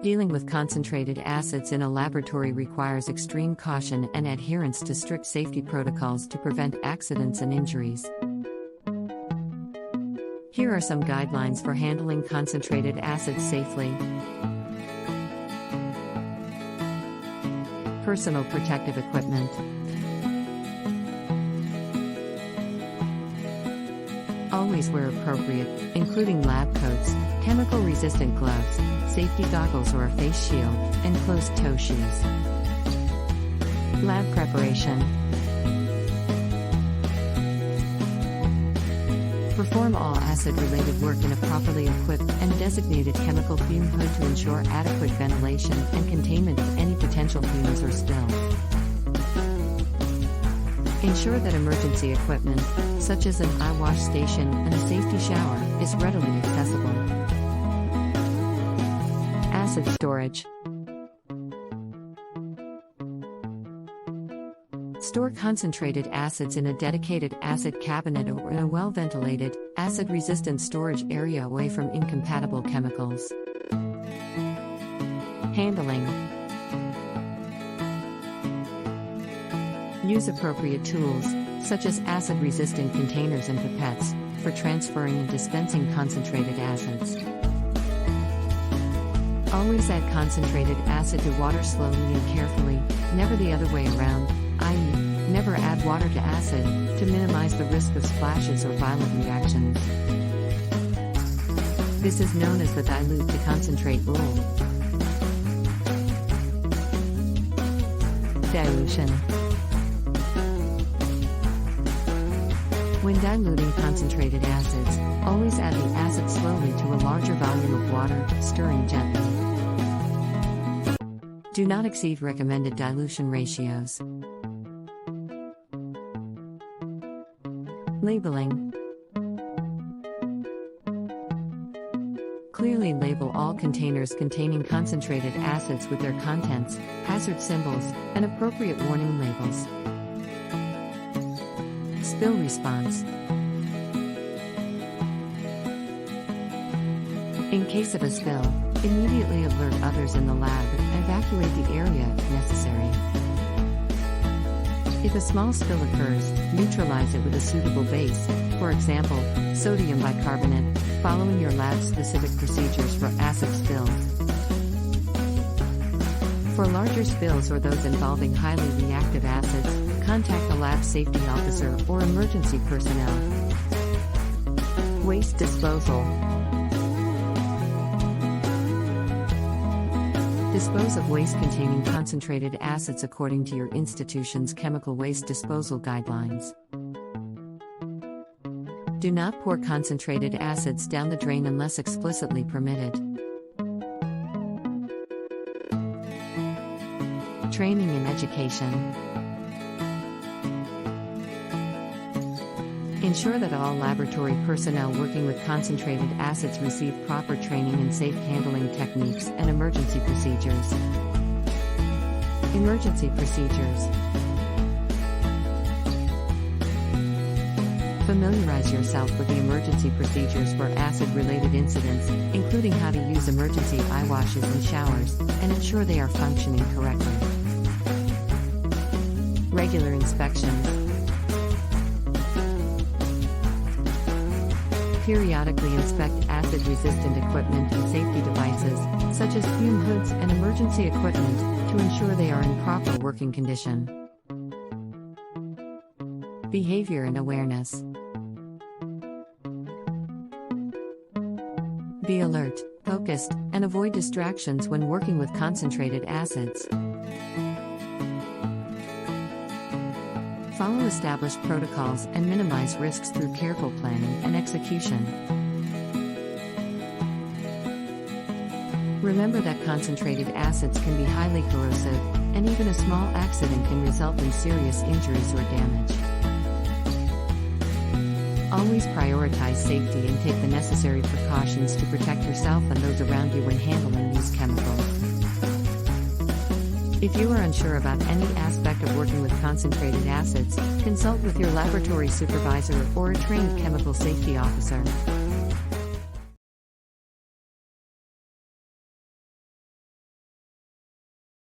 Dealing with concentrated acids in a laboratory requires extreme caution and adherence to strict safety protocols to prevent accidents and injuries. Here are some guidelines for handling concentrated acids safely. Personal protective equipment. Always wear appropriate, including lab coats, chemical-resistant gloves, safety goggles or a face shield, and closed-toe shoes. Lab preparation. Perform all acid-related work in a properly equipped and designated chemical fume hood to ensure adequate ventilation and containment of any potential fumes or spill. Ensure that emergency equipment, such as an eye wash station and a safety shower, is readily accessible. Acid storage. Store concentrated acids in a dedicated acid cabinet or in a well-ventilated, acid-resistant storage area away from incompatible chemicals. Handling. Use appropriate tools, such as acid-resistant containers and pipettes, for transferring and dispensing concentrated acids. Always add concentrated acid to water slowly and carefully, never the other way around, i.e., never add water to acid, to minimize the risk of splashes or violent reactions. This is known as the dilute to concentrate rule. Dilution. When diluting concentrated acids, always add the acid slowly to a larger volume of water, stirring gently. Do not exceed recommended dilution ratios. Labeling. Clearly label all containers containing concentrated acids with their contents, hazard symbols, and appropriate warning labels. Spill response. In case of a spill, immediately alert others in the lab and evacuate the area if necessary. If a small spill occurs, neutralize it with a suitable base, for example, sodium bicarbonate, following your lab-specific procedures for acid spills. For larger spills or those involving highly reactive acids, contact the lab safety officer or emergency personnel. Waste disposal. Dispose of waste containing concentrated acids according to your institution's chemical waste disposal guidelines. Do not pour concentrated acids down the drain unless explicitly permitted. Training and education. Ensure that all laboratory personnel working with concentrated acids receive proper training in safe handling techniques and emergency procedures. Emergency procedures. Familiarize yourself with the emergency procedures for acid-related incidents, including how to use emergency eye washes and showers, and ensure they are functioning correctly. Regular inspections. Periodically inspect acid-resistant equipment and safety devices, such as fume hoods and emergency equipment, to ensure they are in proper working condition. Behavior and awareness. Be alert, focused, and avoid distractions when working with concentrated acids. Follow established protocols and minimize risks through careful planning and execution. Remember that concentrated acids can be highly corrosive, and even a small accident can result in serious injuries or damage. Always prioritize safety and take the necessary precautions to protect yourself and those around you when handling these chemicals. If you are unsure about any aspect of working with concentrated acids, consult with your laboratory supervisor or a trained chemical safety officer.